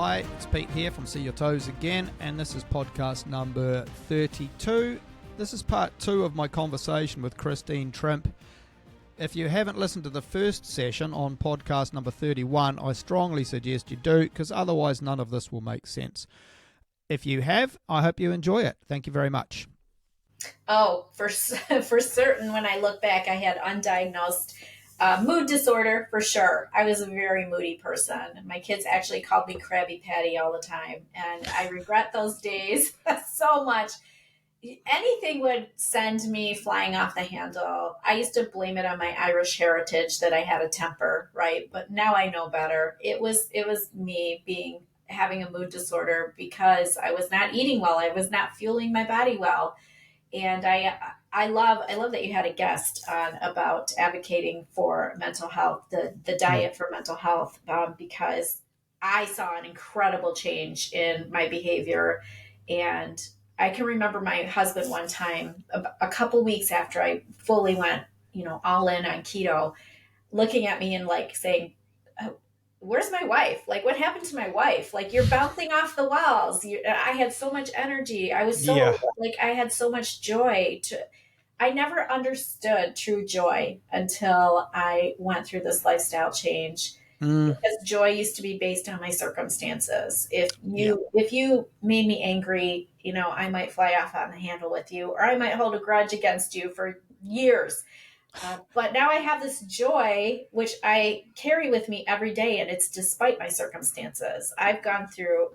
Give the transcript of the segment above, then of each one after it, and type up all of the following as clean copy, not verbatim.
Hi, it's Pete here from See Your Toes Again, and this is podcast number 32. This is part 2 of my conversation with Christine Trimpe. If you haven't listened to the first session on podcast number 31, I strongly suggest you do, because otherwise none of this will make sense. If you have, I hope you enjoy it. Thank you very much. Oh, for certain, when I look back, I had undiagnosed mood disorder for sure. I was a very moody person. My kids actually called me Krabby Patty all the time, and I regret those days so much. Anything would send me flying off the handle. I used to blame it on my Irish heritage that I had a temper, right? But now I know better. It was me having a mood disorder because I was not eating well. I was not fueling my body well. And I love that you had a guest on about advocating for mental health, the diet for mental health, because I saw an incredible change in my behavior. And I can remember my husband one time, a couple weeks after I fully went, all in on keto, looking at me and like saying, where's my wife? Like, what happened to my wife? Like, you're bouncing off the walls. I had so much energy. I was I had so much joy. I never understood true joy until I went through this lifestyle change. Because joy used to be based on my circumstances. If you made me angry, I might fly off on the handle with you, or I might hold a grudge against you for years. But now I have this joy, which I carry with me every day, and it's despite my circumstances. I've gone through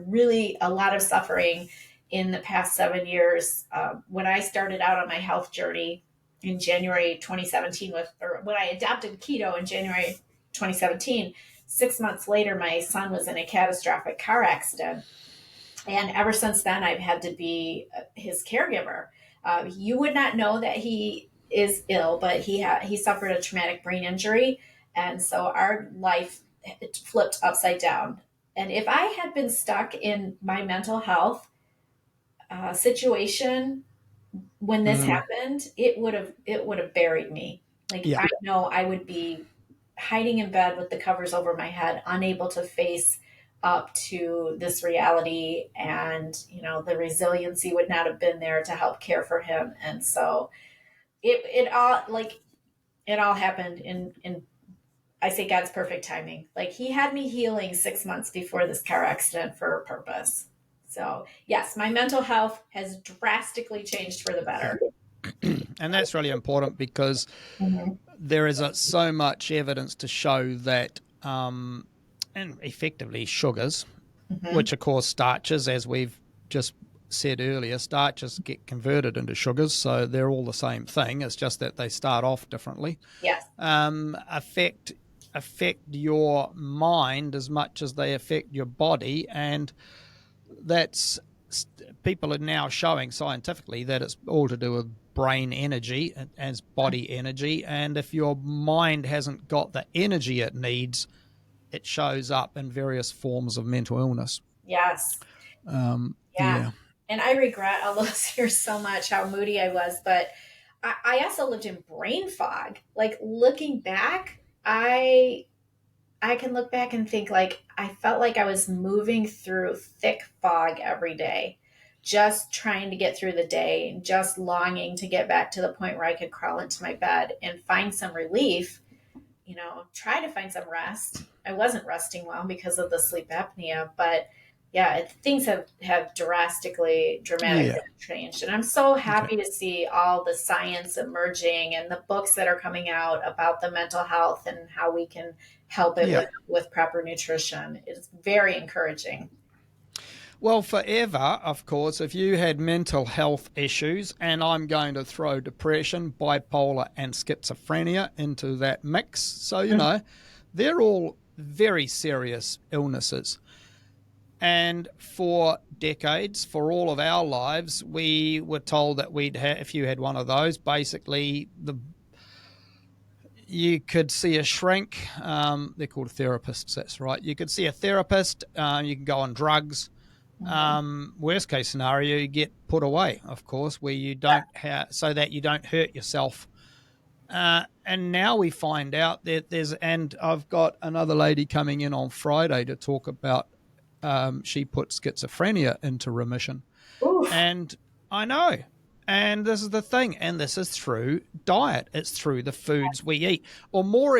really a lot of suffering in the past 7 years. When I started out on my health journey in January 2017, when I adopted keto in January 2017, 6 months later, my son was in a catastrophic car accident. And ever since then, I've had to be his caregiver. You would not know that he is ill, but he suffered a traumatic brain injury. And so our life flipped upside down. And if I had been stuck in my mental health situation when this happened, it would have buried me. I know I would be hiding in bed with the covers over my head, unable to face up to this reality, and the resiliency would not have been there to help care for him. And so it all happened in I say God's perfect timing. Like, he had me healing 6 months before this car accident for a purpose. So yes, my mental health has drastically changed for the better. And that's really important because there is so much evidence to show that and effectively sugars, which of course starches, as we've just said earlier, starches get converted into sugars, so they're all the same thing. It's just that they start off differently. Yes. Affect your mind as much as they affect your body, and that's people are now showing scientifically that it's all to do with brain energy as body energy, and if your mind hasn't got the energy it needs, it shows up in various forms of mental illness. Yes. Yeah. And I regret all those years so much, how moody I was. But I also lived in brain fog. Like, looking back, I can look back and think, like, I felt like I was moving through thick fog every day, just trying to get through the day and just longing to get back to the point where I could crawl into my bed and find some relief, try to find some rest. I wasn't resting well because of the sleep apnea, but yeah, things have dramatically changed. And I'm so happy to see all the science emerging and the books that are coming out about the mental health and how we can help it with proper nutrition. It's very encouraging. Well, forever, of course, if you had mental health issues, and I'm going to throw depression, bipolar, and schizophrenia into that mix. So, they're all very serious illnesses. And for decades, for all of our lives, we were told that if you had one of those, basically you could see a shrink. They're called therapists, that's right. You could see a therapist, you can go on drugs. Worst case scenario, you get put away, of course, where you don't so that you don't hurt yourself And now we find out that and I've got another lady coming in on Friday to talk about, she put schizophrenia into remission. Oof. And I know. And this is the thing. And this is through diet. It's through the foods we eat, or more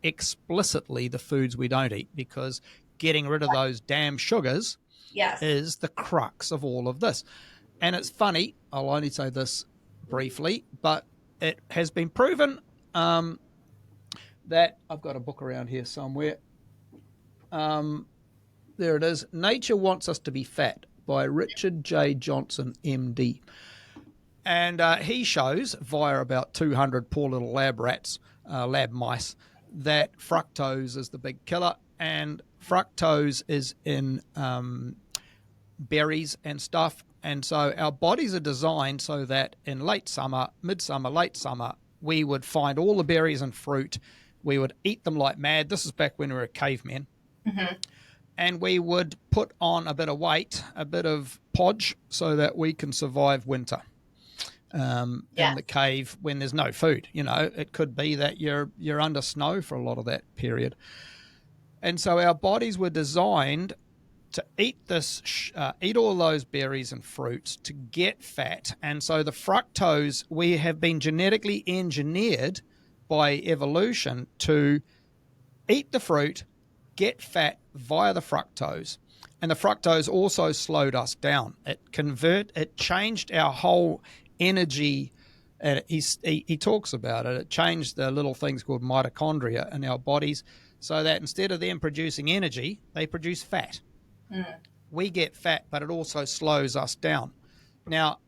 explicitly, the foods we don't eat, because getting rid of those damn sugars Yes. is the crux of all of this. And it's funny, I'll only say this briefly, but it has been proven, that I've got a book around here somewhere. There it is. Nature Wants Us to Be Fat by Richard J. Johnson, MD. And he shows via about 200 poor little lab mice, that fructose is the big killer. And fructose is in berries and stuff. And so our bodies are designed so that in late summer, midsummer, late summer, we would find all the berries and fruit. We would eat them like mad. This is back when we were cavemen. Mm-hmm. And we would put on a bit of weight, a bit of podge, so that we can survive winter in the cave when there's no food. You know, it could be that you're under snow for a lot of that period. And so our bodies were designed to eat eat all those berries and fruits to get fat. And so the fructose, we have been genetically engineered by evolution to eat the fruit, get fat via the fructose. And the fructose also slowed us down. It changed our whole energy. And he talks about it. It changed the little things called mitochondria in our bodies, so that instead of them producing energy, they produce fat. We get fat, but it also slows us down. Now,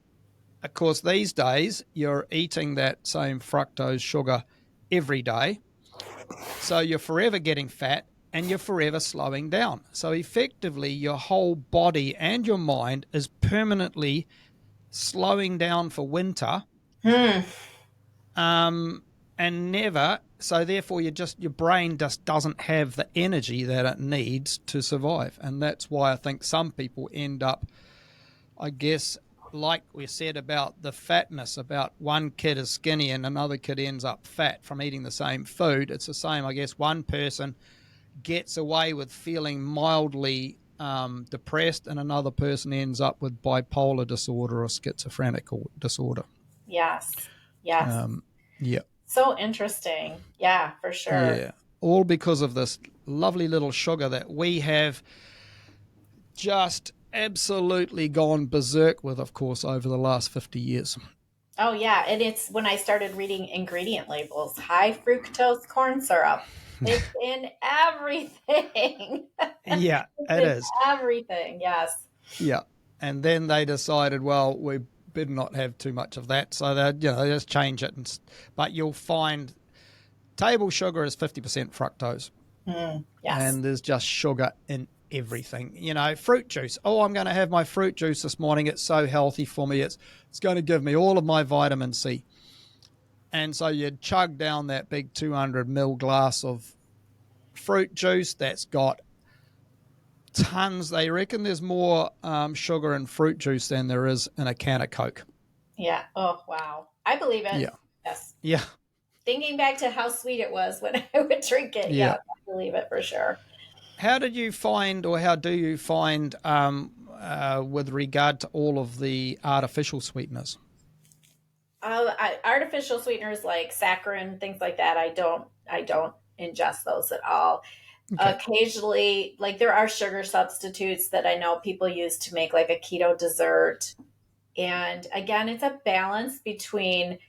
of course, these days you're eating that same fructose sugar every day. So you're forever getting fat and you're forever slowing down. So effectively, your whole body and your mind is permanently slowing down for winter. And never, so therefore your brain just doesn't have the energy that it needs to survive. And that's why I think some people end up, I guess, like we said about the fatness, about one kid is skinny and another kid ends up fat from eating the same food. It's the same, I guess. One person gets away with feeling mildly depressed, and another person ends up with bipolar disorder or schizophrenic disorder. Yes. Yes. Yeah. So interesting. Yeah, for sure. Yeah. All because of this lovely little sugar that we have just absolutely gone berserk with, of course, over the last 50 years. Oh, yeah. And it's when I started reading ingredient labels, high fructose corn syrup. It's in everything. Yeah, it is. Everything. Yes. Yeah. And then they decided, well, we better not have too much of that. So they just change it. But you'll find table sugar is 50% fructose. Yes. And there's just sugar in everything. Fruit juice. Oh, I'm going to have my fruit juice this morning. It's so healthy for me. It's going to give me all of my vitamin C. And so you chug down that big 200 ml glass of fruit juice that's got tons. They reckon there's more sugar in fruit juice than there is in a can of Coke. Yeah. Oh, wow. I believe it. Yeah. Yes. Yeah. Thinking back to how sweet it was when I would drink it. Yeah. I believe it for sure. How did you find, or how do you find, with regard to all of the artificial sweeteners? Artificial sweeteners like saccharin, things like that, I don't ingest those at all. Okay. Occasionally, like there are sugar substitutes that I know people use to make like a keto dessert. And again, it's a balance between,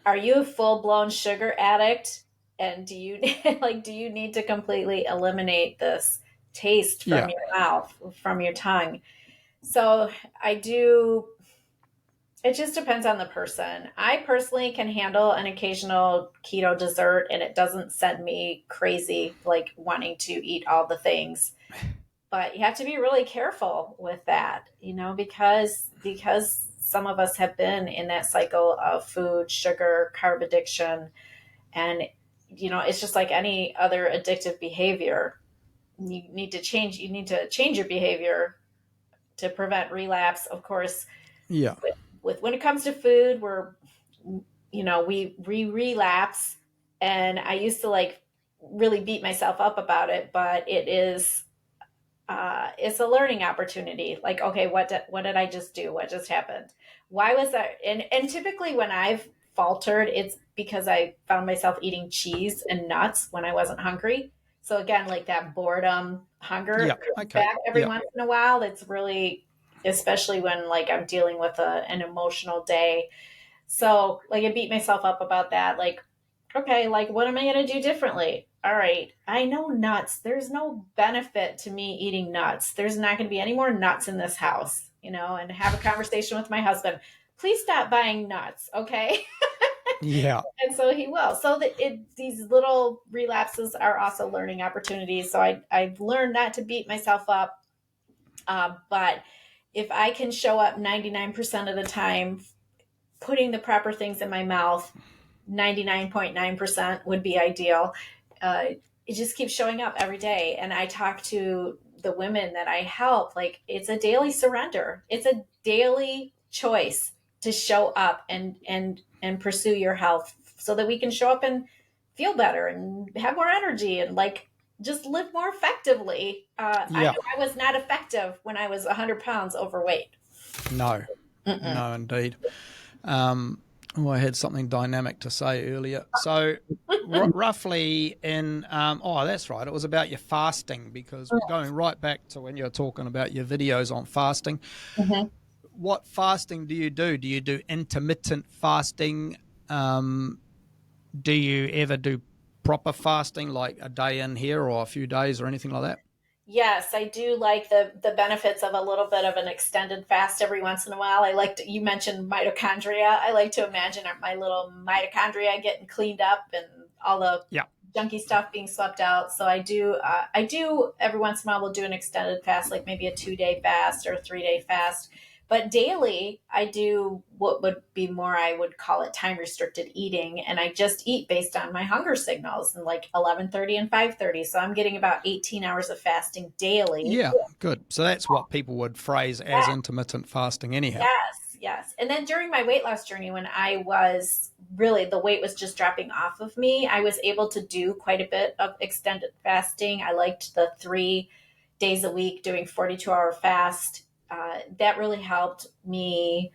are you a full-blown sugar addict? And do you need to completely eliminate this taste from your mouth, from your tongue? So it just depends on the person. I personally can handle an occasional keto dessert and it doesn't send me crazy, like wanting to eat all the things. But you have to be really careful with that, because some of us have been in that cycle of food, sugar, carb addiction. And, it's just like any other addictive behavior. You need to change your behavior to prevent relapse. Of course, yeah. With when it comes to food, we relapse, and I used to like really beat myself up about it, but it's a learning opportunity. Like, okay, what did I just do? What just happened? Why was that? And typically when I've faltered, it's because I found myself eating cheese and nuts when I wasn't hungry. So again, like that boredom, hunger Yeah. comes Okay. back every Yeah. once in a while. That's really, especially when like I'm dealing with an emotional day. So like I beat myself up about that. Like, okay, like what am I going to do differently? All right, I know nuts. There's no benefit to me eating nuts. There's not going to be any more nuts in this house, and have a conversation with my husband. Please stop buying nuts, okay? Yeah. And so he will. So these little relapses are also learning opportunities. So I've learned not to beat myself up, but if I can show up 99% of the time putting the proper things in my mouth, 99.9% would be ideal. It just keeps showing up every day. And I talk to the women that I help, like it's a daily surrender. It's a daily choice to show up and pursue your health so that we can show up and feel better and have more energy and like just live more effectively. I Yeah. know I was not effective when I was 100 pounds overweight. No. Mm-mm. No, indeed. I had something dynamic to say earlier. So, roughly in, that's right, it was about your fasting, because going right back to when you were talking about your videos on fasting, Mhm. what fasting do you do? Do you do intermittent fasting? Um, do you ever do proper fasting, like a day in here or a few days or anything like that? Yes, I do like the benefits of a little bit of an extended fast every once in a while. You mentioned mitochondria. I like to imagine my little mitochondria getting cleaned up and all the Yeah. junky stuff being swept out. So I do every once in a while we'll do an extended fast, like maybe a 2-day fast or a 3-day fast. But daily, I do what would be more, I would call it time restricted eating. And I just eat based on my hunger signals and like 11:30 and 5:30. So I'm getting about 18 hours of fasting daily. Yeah, good. So that's what people would phrase as intermittent fasting, anyhow. Yes, yes. And then during my weight loss journey, when I was really, the weight was just dropping off of me, I was able to do quite a bit of extended fasting. I liked the 3 days a week doing 42-hour fast. That really helped me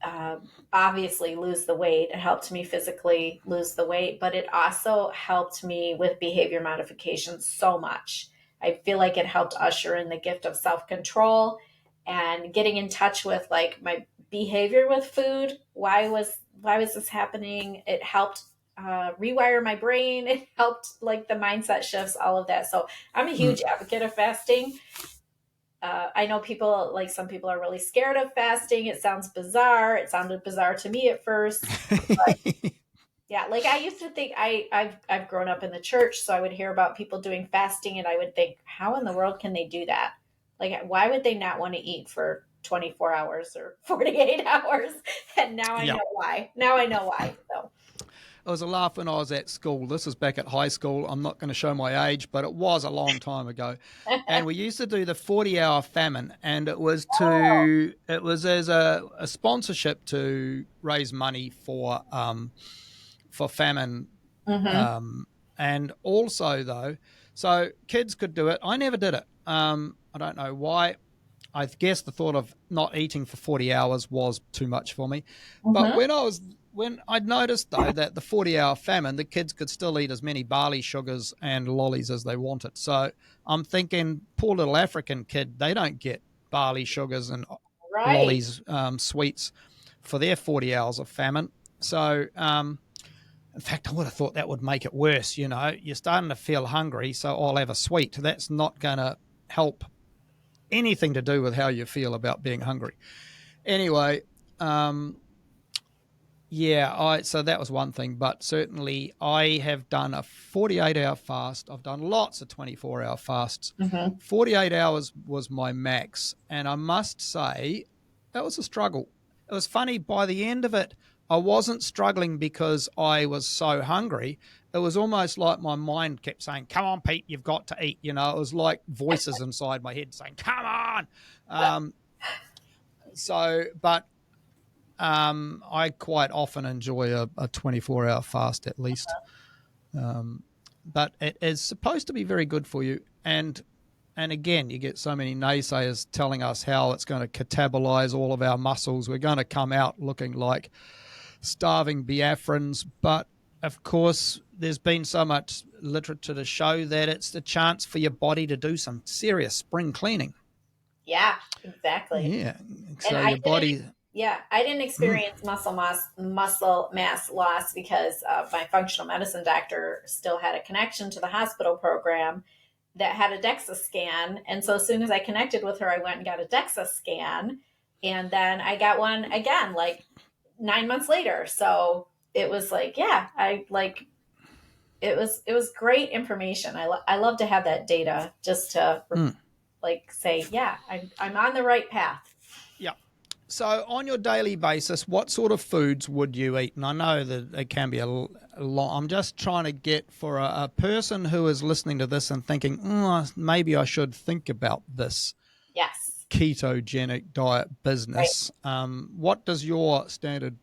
uh, obviously lose the weight. It helped me physically lose the weight, but it also helped me with behavior modification so much. I feel like it helped usher in the gift of self control and getting in touch with like my behavior with food. Why was this happening? It helped rewire my brain. It helped like the mindset shifts, all of that. So I'm a huge advocate of fasting. I know some people are really scared of fasting. It sounds bizarre. It sounded bizarre to me at first. But yeah, like I used to think I've grown up in the church, so I would hear about people doing fasting and I would think, how in the world can they do that? Like why would they not want to eat for 24 hours or 48 hours? And now I Yeah. know why. Now I know why. So It was a laugh when I was at school. This was back at high school. I'm not going to show my age, but it was a long time ago. And we used to do the 40-hour famine, and it was as a sponsorship to raise money for famine, mm-hmm. and also though, so kids could do it. I never did it. I don't know why. I guess the thought of not eating for 40 hours was too much for me. But Mm-hmm. when I'd noticed though that the 40-hour famine, the kids could still eat as many barley sugars and lollies as they wanted. So I'm thinking, poor little African kid, they don't get barley sugars and Right. lollies, sweets for their 40 hours of famine. So, in fact, I would have thought that would make it worse. You're starting to feel hungry, so I'll have a sweet. That's not going to help anything to do with how you feel about being hungry. Anyway, so that was one thing, but certainly I have done a 48-hour fast. I've done lots of 24-hour fasts. Mm-hmm. 48 hours was my max, and I must say that was a struggle. It was funny, by the end of it, I wasn't struggling because I was so hungry. It was almost like my mind kept saying, "Come on, Pete, you've got to eat." It was like voices inside my head saying, "Come on." Um, so, but I quite often enjoy a 24-hour fast at least. But it is supposed to be very good for you. And again, you get so many naysayers telling us how it's going to catabolize all of our muscles. We're going to come out looking like starving Biafrans. But of course, there's been so much literature to show that it's the chance for your body to do some serious spring cleaning. Yeah, exactly. Yeah. And So your body. I didn't experience muscle mass loss because my functional medicine doctor still had a connection to the hospital program that had a DEXA scan. And so as soon as I connected with her, I went and got a DEXA scan. And then I got one again, like 9 months later. So it was like, yeah, it was great information. I love to have that data just to like say, yeah, I'm on the right path. Yeah. So on your daily basis, what sort of foods would you eat? And I know that it can be a lot. I'm just trying to get for a person who is listening to this and thinking, maybe I should think about this Yes. ketogenic diet business. Right. What does your standard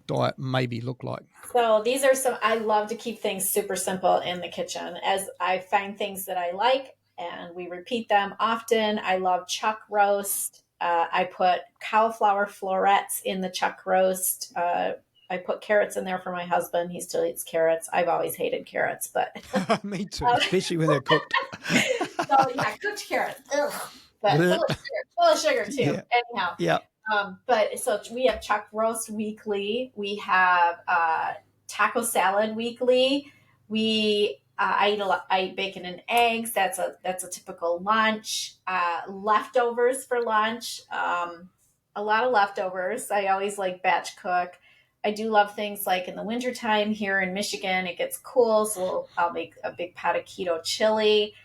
diet maybe look like? So these are some, I love to keep things super simple in the kitchen as I find things that I like and we repeat them often. I love chuck roast. I put cauliflower florets in the chuck roast. I put carrots in there for my husband. He still eats carrots. I've always hated carrots, but me too, especially when they're cooked. So yeah, cooked carrots. Ugh. But full of sugar too. Yeah. Anyhow. Yeah. But so we have chuck roast weekly. We have taco salad weekly. I eat bacon and eggs. That's a typical lunch. Leftovers for lunch. A lot of leftovers. I always like batch cook. I do love things like in the wintertime here in Michigan, it gets cool. So I'll make a big pot of keto chili.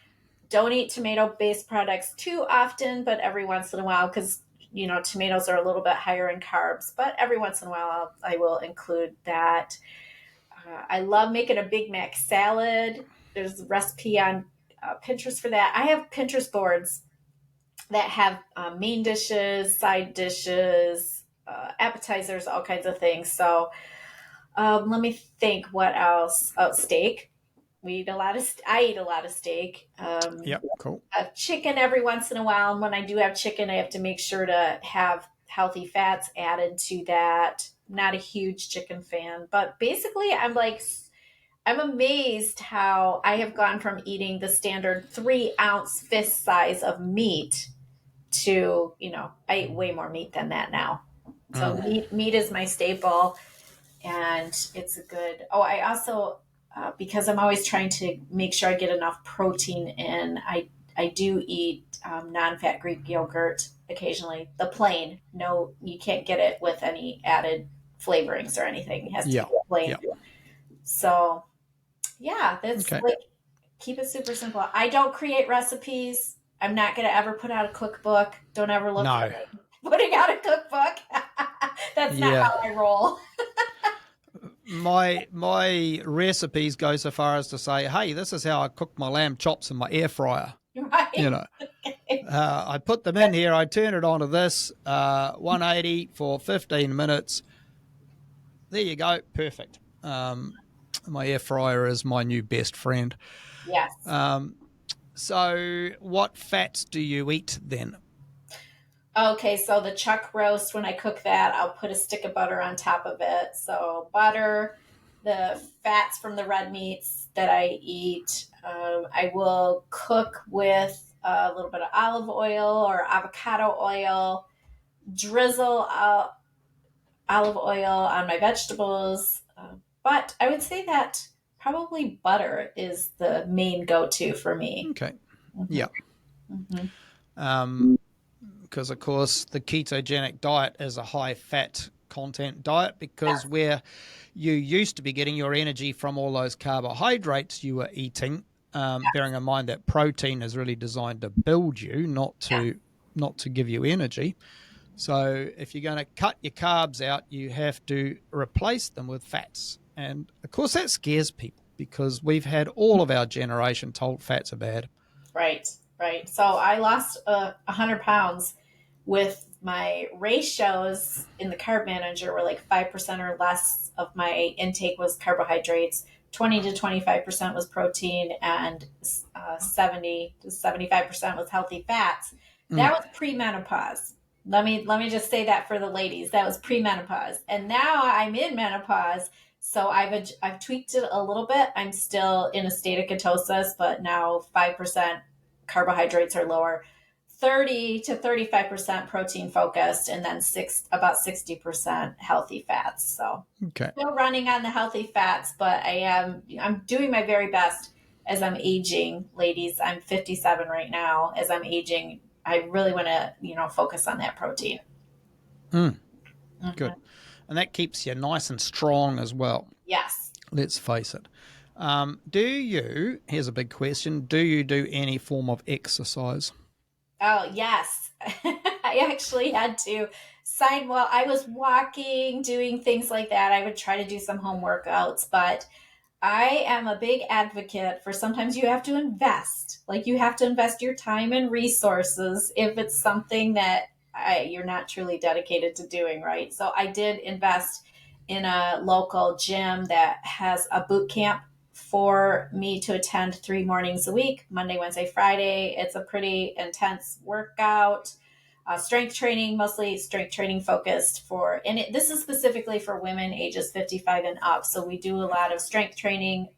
Don't eat tomato-based products too often, but every once in a while, because tomatoes are a little bit higher in carbs, but every once in a while I will include that. I love making a Big Mac salad. There's a recipe on Pinterest for that. I have Pinterest boards that have main dishes, side dishes, appetizers, all kinds of things. So let me think what else. Oh, steak. I eat a lot of steak. Yep, cool. Chicken every once in a while. And when I do have chicken, I have to make sure to have healthy fats added to that. Not a huge chicken fan, but basically I'm amazed how I have gone from eating the standard 3-ounce fist size of meat to, I eat way more meat than that now. So meat is my staple and it's a good, I also, because I'm always trying to make sure I get enough protein in, I do eat non-fat Greek yogurt occasionally. The plain, no, you can't get it with any added flavorings or anything. It has to be plain. Yeah. So, yeah, that's like, keep it super simple. I don't create recipes. I'm not going to ever put out a cookbook. Don't ever look for me putting out a cookbook. That's not how I roll. My recipes go so far as to say, hey, this is how I cook my lamb chops in my air fryer. Right. I put them in here. I turn it on to this 180 for 15 minutes. There you go. Perfect. My air fryer is my new best friend. Yes. So what fats do you eat then? Okay, so the chuck roast, when I cook that, I'll put a stick of butter on top of it. So butter, the fats from the red meats that I eat. I will cook with a little bit of olive oil or avocado oil, drizzle olive oil on my vegetables. But I would say that probably butter is the main go-to for me. Okay. Mm-hmm. Yeah. Mm-hmm. Because, of course, the ketogenic diet is a high-fat content diet because where you used to be getting your energy from all those carbohydrates you were eating, bearing in mind that protein is really designed to build you, not to give you energy. So if you're going to cut your carbs out, you have to replace them with fats. And, of course, that scares people because we've had all of our generation told fats are bad. Right. So I lost 100 pounds with my ratios in the carb manager were like 5% or less of my intake was carbohydrates, 20 to 25% was protein, and 70 to 75% was healthy fats. That was pre-menopause. Let me just say that for the ladies. That was pre-menopause. And now I'm in menopause, so I've tweaked it a little bit. I'm still in a state of ketosis, but now 5% carbohydrates are lower. 30 to 35% protein focused, and then about 60% healthy fats. So still running on the healthy fats, but I'm doing my very best as I'm aging, ladies. I'm 57 right now. As I'm aging, I really want to, focus on that protein. Good. And that keeps you nice and strong as well. Yes. Let's face it. Here's a big question, do you do any form of exercise? Oh, yes. I actually had to while I was walking, doing things like that. I would try to do some home workouts, but I am a big advocate for sometimes you have to invest. Like you have to invest your time and resources if it's something that you're not truly dedicated to doing, right? So I did invest in a local gym that has a boot camp for me to attend 3 mornings a week, Monday, Wednesday, Friday. It's a pretty intense workout, strength training, mostly strength training focused this is specifically for women ages 55 and up. So we do a lot of strength training,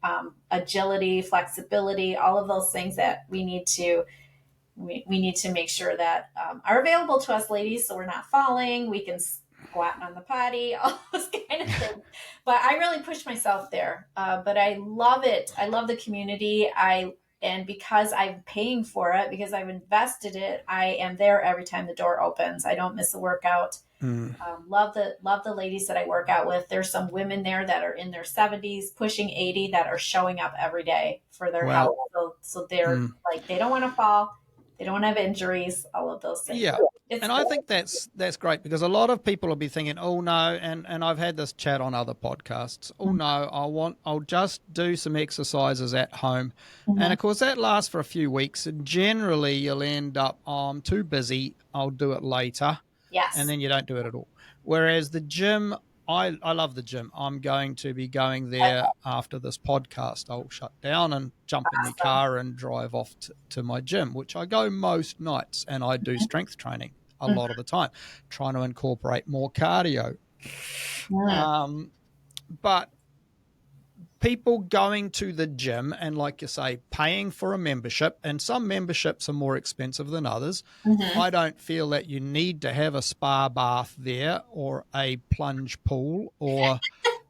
agility, flexibility, all of those things that we need to make sure that are available to us ladies. So we're not falling, we can squat on the potty, all those kind of things. But I really push myself there. But I love it. I love the community. And because I'm paying for it, because I've invested it, I am there every time the door opens. I don't miss a workout. Love the ladies that I work out with. There's some women there that are in their 70s, pushing 80, that are showing up every day for their health. So they're like, they don't want to fall. They don't want to have injuries, all of those things. Yeah. And I think that's great, because a lot of people will be thinking, oh no, and I've had this chat on other podcasts. Oh no, I'll just do some exercises at home. And of course that lasts for a few weeks, and generally you'll end up, I'm too busy, I'll do it later. Yes. And then you don't do it at all. Whereas the gym, I love the gym. I'm going to be going there after this podcast. I'll shut down and jump in my car and drive off to my gym, which I go most nights, and I do strength training a lot of the time, trying to incorporate more cardio. But people going to the gym and, like you say, paying for a membership, and some memberships are more expensive than others. I don't feel that you need to have a spa bath there, or a plunge pool, or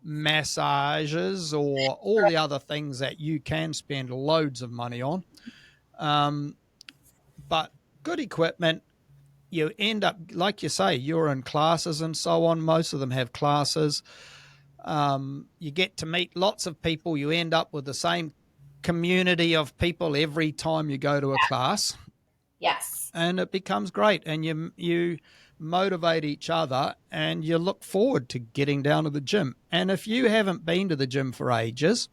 massages, or all the other things that you can spend loads of money on. But good equipment, you end up, like you say, you're in classes and so on. Most of them have classes. You get to meet lots of people. You end up with the same community of people every time you go to a class. Yes. And it becomes great. And you motivate each other, and you look forward to getting down to the gym. And if you haven't been to the gym for ages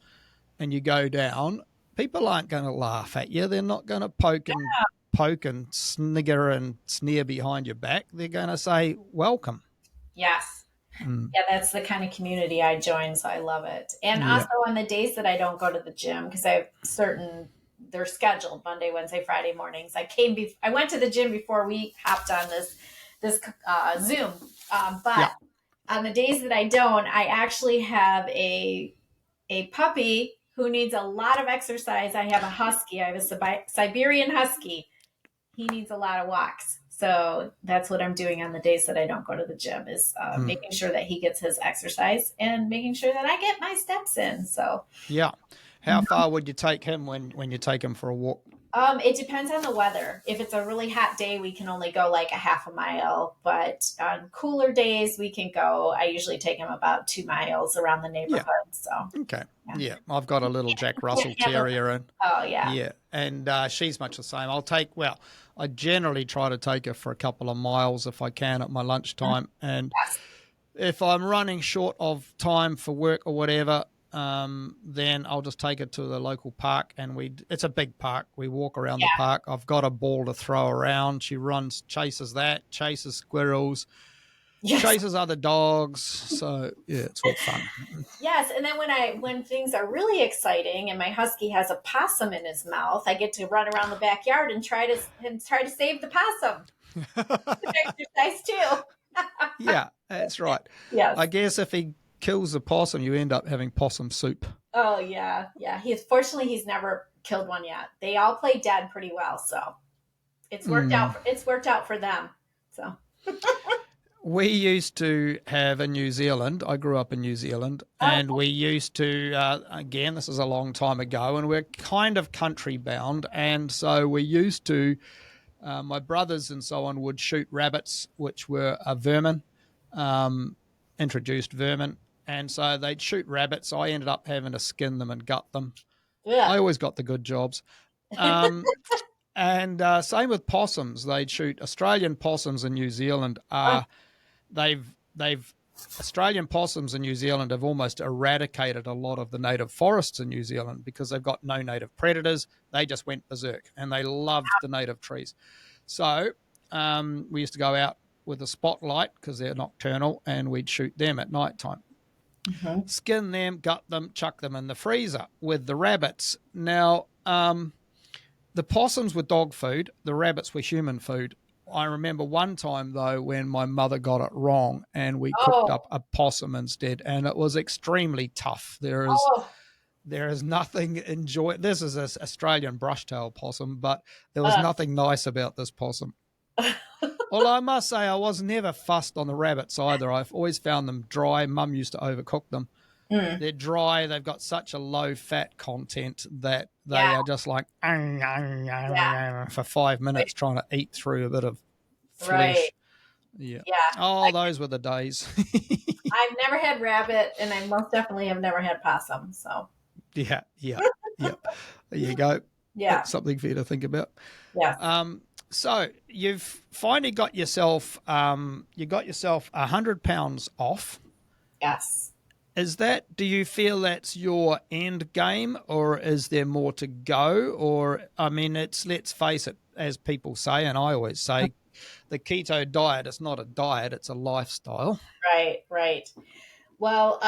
and you go down, people aren't going to laugh at you. They're not going to poke and snigger and sneer behind your back. They're going to say, welcome. Yes. Yeah, that's the kind of community I join, so I love it. And also on the days that I don't go to the gym, because I have they're scheduled Monday, Wednesday, Friday mornings. I went to the gym before we hopped on this Zoom. But on the days that I don't, I actually have a puppy who needs a lot of exercise. I have a husky. I have a Siberian husky. He needs a lot of walks. So that's what I'm doing on the days that I don't go to the gym, is making sure that he gets his exercise and making sure that I get my steps in. So how far would you take him when you take him for a walk? It depends on the weather. If it's a really hot day, we can only go like a half a mile, but on cooler days we can go. I usually take him about 2 miles around the neighborhood. So I've got a little Jack Russell Terrier, and and she's much the same. I generally try to take her for a couple of miles if I can at my lunchtime, and if I'm running short of time for work or whatever, then I'll just take it to the local park, and it's a big park. We walk around the Yeah. park. I've got a ball to throw around. She chases squirrels, Yes. chases other dogs. So yeah, it's all fun. Yes, and then when things are really exciting and my husky has a possum in his mouth, I get to run around the backyard and try to save the possum. Exercise too. Yeah, that's right. Yes. I guess if he kills the possum, you end up having possum soup. Oh yeah, yeah. He's never killed one yet. They all play dead pretty well, so it's worked Mm. out. It's worked out for them. So We used to have in New Zealand, I grew up in New Zealand, oh and we used to, again, this is a long time ago, and we're kind of country bound. And so we used to, my brothers and so on would shoot rabbits, which were a vermin, um, introduced vermin. And so they'd shoot rabbits. I ended up having to skin them and gut them. yeah. I always got the good jobs. Um, and same with possums. They'd shoot Australian possums in New Zealand. Oh, They've Australian possums in New Zealand have almost eradicated a lot of the native forests in New Zealand because they've got no native predators. They just went berserk and they loved the native trees. So we used to go out with a spotlight because they're nocturnal, and we'd shoot them at night time. mhm. Skin them, gut them, chuck them in the freezer with the rabbits. Now, the possums were dog food, the rabbits were human food. I remember one time though when my mother got it wrong and we cooked Oh, up a possum instead, and it was extremely tough. oh, There is nothing enjoy. This is an Australian brushtail possum, but there was uh, nothing nice about this possum. Although I must say I was never fussed on the rabbits either. I've always found them dry. Mum used to overcook them. mm, They're dry. They've got such a low fat content that yeah, they are just like yeah, for 5 minutes right, trying to eat through a bit of right, flesh. Yeah. yeah. Oh, those were the days. I've never had rabbit, and I most definitely have never had possum. So Yeah, yeah, yep. There you go. yeah, That's something for you to think about. yes, So you've finally got yourself, you got yourself 100 pounds off. yes. Do you feel that's your end game, or is there more to go? Or, I mean, let's face it, as people say, and I always say, the keto diet is not a diet, it's a lifestyle. Right, right. Well,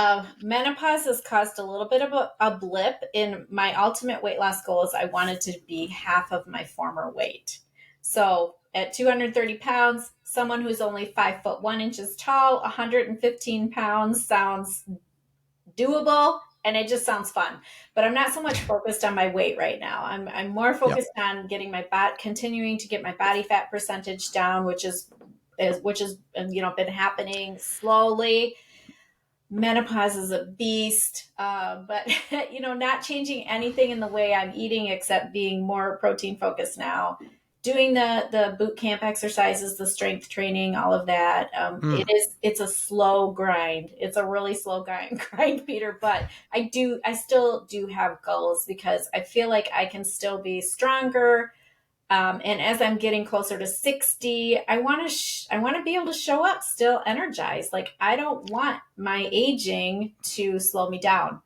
menopause has caused a little bit of a blip in my ultimate weight loss goals. I wanted to be half of my former weight. So at 230 pounds, someone who's only 5 foot 1 inches tall, 115 pounds sounds doable, and it just sounds fun. But I'm not so much focused on my weight right now. I'm more Yep. focused on getting continuing to get my body fat percentage down, which is been happening slowly. Menopause is a beast, but not changing anything in the way I'm eating except being more protein focused now. Doing the boot camp exercises, the strength training, all of that. Mm. It's a slow grind. It's a really slow grind, Peter. But I still do have goals because I feel like I can still be stronger. And as I'm getting closer to 60, I want to be able to show up still energized. Like I don't want my aging to slow me down.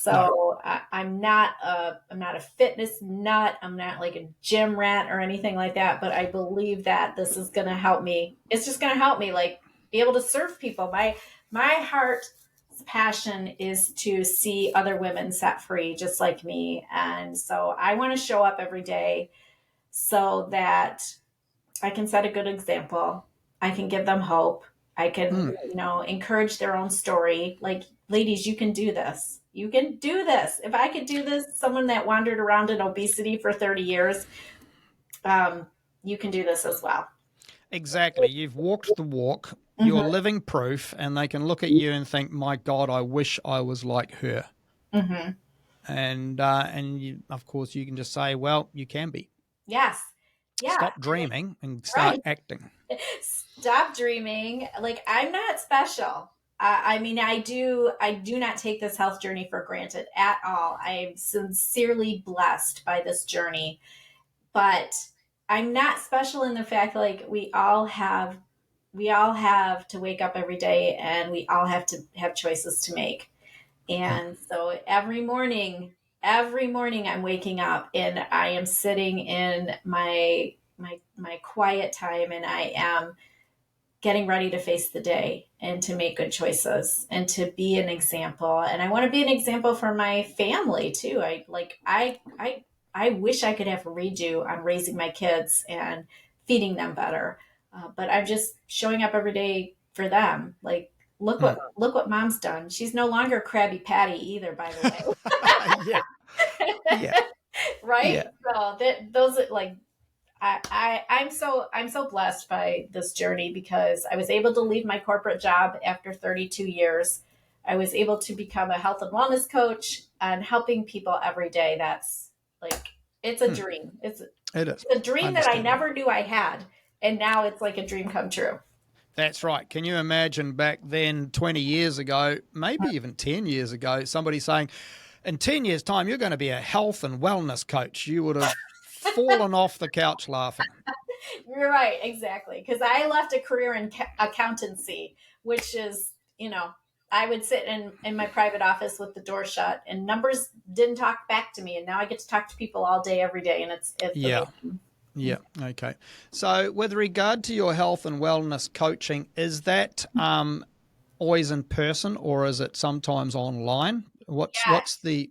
No. So I'm not a fitness nut. I'm not like a gym rat or anything like that. But I believe that this is going to help me. It's just going to help me like be able to serve people. My heart's passion is to see other women set free, just like me. And so I want to show up every day so that I can set a good example. I can give them hope. I can, Mm. encourage their own story. Like, ladies, you can do this. You can do this. If I could do this, someone that wandered around in obesity for 30 years, you can do this as well. Exactly. You've walked the walk. You're Mm-hmm, living proof, and they can look at you and think, "My God, I wish I was like her." mm-hmm. And you, of course, you can just say, "Well, you can be." Yes. Yeah. Stop dreaming and start Right. acting. Stop dreaming. Like I'm not special. I mean, I do not take this health journey for granted at all. I am sincerely blessed by this journey, but I'm not special in the fact like we all have to wake up every day and we all have to have choices to make. Huh. And so every morning I'm waking up and I am sitting in my quiet time and I am getting ready to face the day and to make good choices and to be an example. And I want to be an example for my family too. I wish I could have a redo on raising my kids and feeding them better. But I'm just showing up every day for them. Like, Hmm. look what mom's done. She's no longer Krabby Patty either, by the way. Yeah. Yeah. Right? Yeah. So that those like I'm so blessed by this journey because I was able to leave my corporate job after 32 years. I was able to become a health and wellness coach and helping people every day. That's like it's a Hmm. dream. It is. It's a dream that I Understandable. never knew I had, and now it's like a dream come true. That's right. Can you imagine back then, 20 years ago, maybe even 10 years ago, somebody saying, in 10 years' time, you're going to be a health and wellness coach? You would have fallen off the couch laughing. You're right, exactly. Because I left a career in accountancy, which is, I would sit in my private office with the door shut, and numbers didn't talk back to me. And now I get to talk to people all day, every day, and it's Yeah. amazing. Yeah. Okay. So, with regard to your health and wellness coaching, is that always in person or is it sometimes online? Yeah, What's the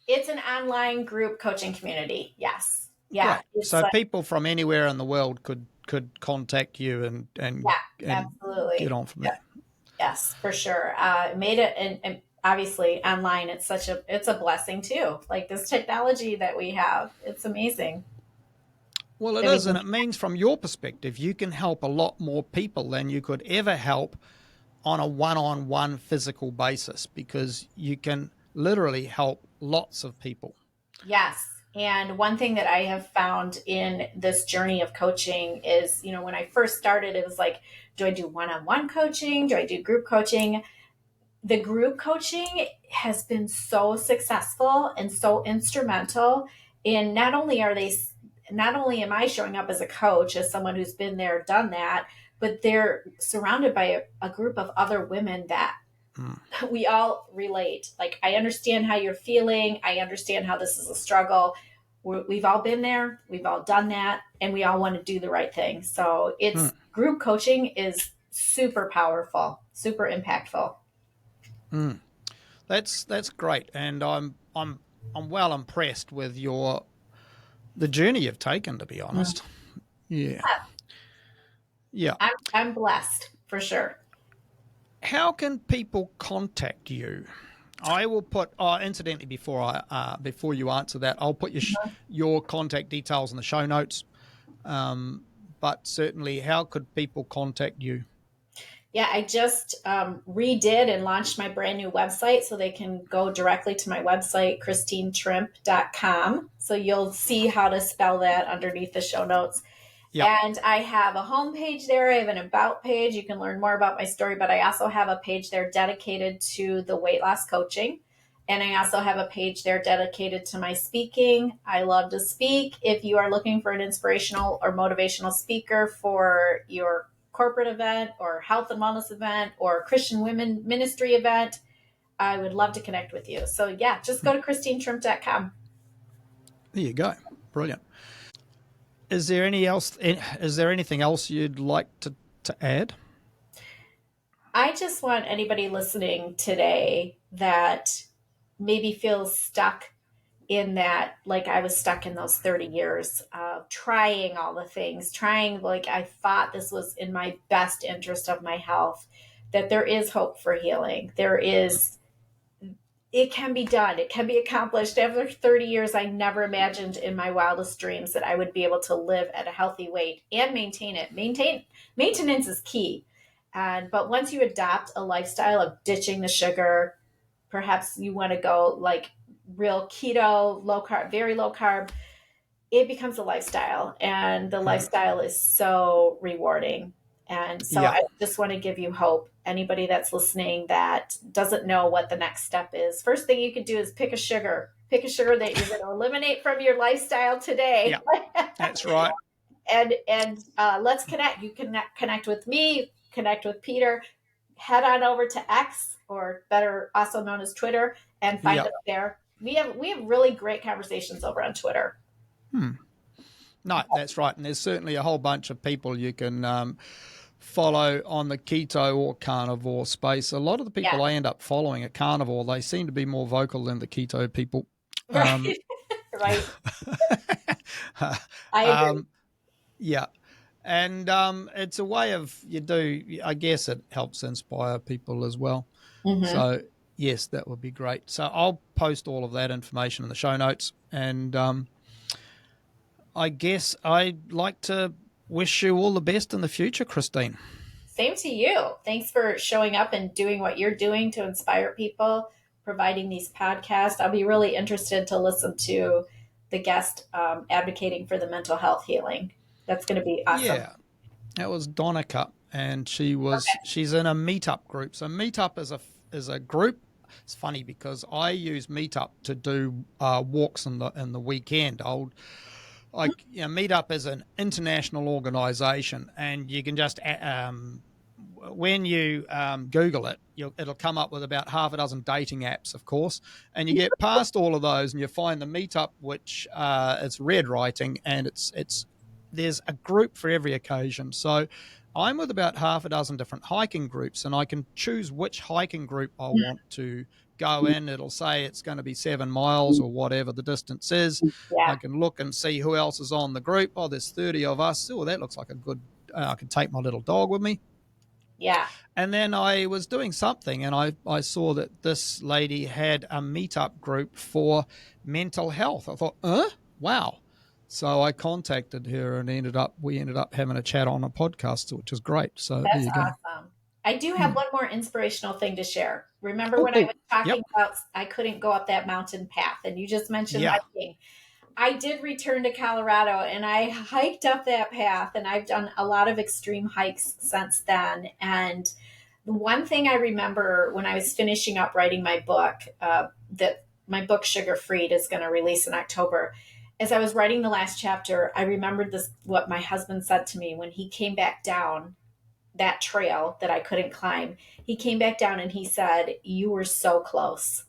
it's an online group coaching community. Yes, yeah, great? it's So like people from anywhere in the world could contact you yeah, and get absolutely. on from Yep. there. Yes, for sure. Made it, and obviously online, it's a blessing too. Like this technology that we have, it's amazing Well, it that we is, can. and it means from your perspective, you can help a lot more people than you could ever help on a one-on-one physical basis because you can literally help lots of people. Yes. And one thing that I have found in this journey of coaching is, when I first started, it was like, do I do one on one coaching? Do I do group coaching? The group coaching has been so successful and so instrumental in not only am I showing up as a coach, as someone who's been there, done that, but they're surrounded by a group of other women that Mm, we all relate. Like, I understand how you're feeling. I understand how this is a struggle. We've all been there. We've all done that. And we all want to do the right thing. So mm, it's group coaching is super powerful, super impactful. mm. That's great, and I'm well impressed with your the journey you've taken. To be honest, yeah, yeah. I'm blessed for sure. How can people contact you? I will put. Incidentally, before you answer that, I'll put your contact details in the show notes. Um, but certainly, how could people contact you? Yeah, I just redid and launched my brand new website so they can go directly to my website, ChristineTrimpe.com. So you'll see how to spell that underneath the show notes. Yeah, And I have a homepage there. I have an about page. You can learn more about my story, but I also have a page there dedicated to the weight loss coaching. And I also have a page there dedicated to my speaking. I love to speak. If you are looking for an inspirational or motivational speaker for your corporate event or health and wellness event or Christian women ministry event, I would love to connect with you. So, yeah, just go to ChristineTrimpe.com. there you go. Brilliant. Is there anything else you'd like to add? I just want anybody listening today that maybe feels stuck in that, like I was stuck in those 30 years of trying all the things, trying like I thought this was in my best interest of my health, that there is hope for healing. It can be done. It can be accomplished. After 30 years, I never imagined in my wildest dreams that I would be able to live at a healthy weight and maintain it. Maintenance is key. But once you adopt a lifestyle of ditching the sugar, perhaps you want to go like real keto, low carb, very low carb, it becomes a lifestyle, and the Mm. lifestyle is so rewarding. And so Yeah, I just want to give you hope. Anybody that's listening that doesn't know what the next step is, first thing you could do is pick a sugar. Pick a sugar that you're going to eliminate from your lifestyle yeah, today. that's right. And let's connect. You can connect with me, connect with Peter. head on over to X, or better also known as Twitter, and find Yeah. us there. We have really great conversations over on Twitter. No, that's right. And there's certainly a whole bunch of people you can follow on the keto or carnivore space. A lot of the people Yeah. I end up following at carnivore, they seem to be more vocal than the keto people. Right. Right. I agree. Yeah. And it's a way of I guess it helps inspire people as well. Mm-hmm. So, yes, that would be great. So I'll post all of that information in the show notes. And I guess I'd like to wish you all the best in the future, Christine. Same to you. Thanks for showing up and doing what you're doing to inspire people, providing these podcasts. I'll be really interested to listen to the guest advocating for the mental health healing. That's going to be awesome. Yeah, that was Donica, and she's in a meetup group. So Meetup is a group. It's funny because I use Meetup to do walks in the weekend. Meetup is an international organisation, and you can just when you Google it, it'll come up with about half a dozen dating apps, of course, and you get past all of those, and you find the Meetup, which it's red writing, and it's there's a group for every occasion. So I'm with about half a dozen different hiking groups, and I can choose which hiking group I want to go in. It'll say it's going to be 7 miles or whatever the distance is. Yeah. I can look and see who else is on the group. Oh, there's 30 of us. Oh, that looks like a good, I can take my little dog with me. Yeah. And then I was doing something, and I saw that this lady had a meetup group for mental health. I thought, wow. So I contacted her, and we ended up having a chat on a podcast, which is great. So That's there you go. awesome. I do have one more inspirational thing to share. Remember when I was talking about I couldn't go up that mountain path, and you just mentioned hiking. I did return to Colorado, and I hiked up that path, and I've done a lot of extreme hikes since then. And the one thing I remember when I was finishing up writing my book, that my book Sugar Freed is going to release in October, as I was writing the last chapter, I remembered what my husband said to me when he came back down that trail that I couldn't climb. He came back down and he said, "You were so close."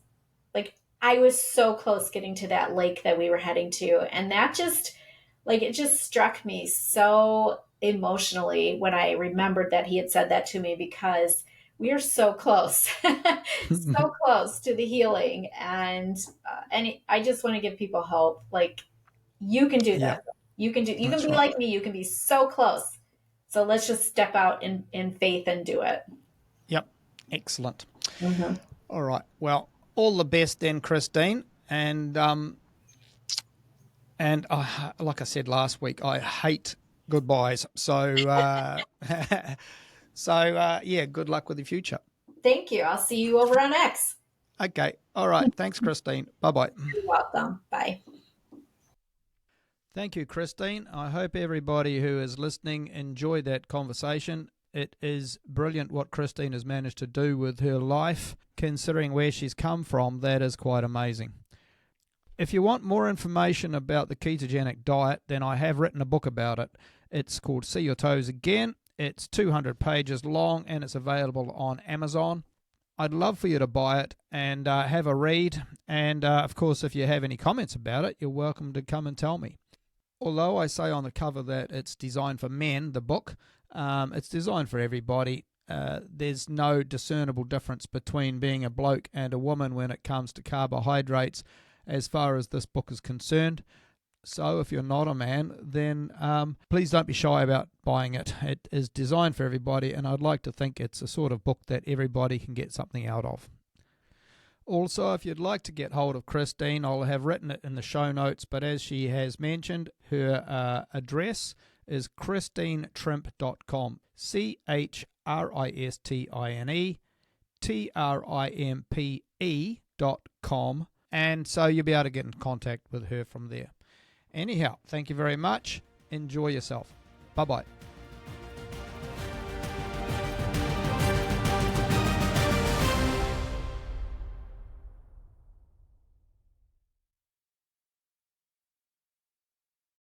Like, I was so close getting to that lake that we were heading to. And that it just struck me so emotionally when I remembered that he had said that to me, because we are so close, so close to the healing. And I just want to give people hope. Like, you can do that. You can be right. Like me. You can be so close. So let's just step out in faith and do it. Yep. Excellent. Mm-hmm. All right. Well, all the best then, Christine. And like I said last week, I hate goodbyes. So, good luck with the future. Thank you. I'll see you over on X. Okay. All right. Thanks, Christine. Bye-bye. You're welcome. Bye. Thank you, Christine. I hope everybody who is listening enjoyed that conversation. It is brilliant what Christine has managed to do with her life. Considering where she's come from, that is quite amazing. If you want more information about the ketogenic diet, then I have written a book about it. It's called See Your Toes Again. It's 200 pages long, and it's available on Amazon. I'd love for you to buy it and have a read. And, of course, if you have any comments about it, you're welcome to come and tell me. Although I say on the cover that it's designed for men, the book, it's designed for everybody. There's no discernible difference between being a bloke and a woman when it comes to carbohydrates as far as this book is concerned. So if you're not a man, then please don't be shy about buying it. It is designed for everybody, and I'd like to think it's a sort of book that everybody can get something out of. Also, if you'd like to get hold of Christine, I'll have written it in the show notes, but as she has mentioned, her address is christinetrimpe.com, ChristineTrimpe.com, and so you'll be able to get in contact with her from there. Anyhow, thank you very much. Enjoy yourself. Bye-bye.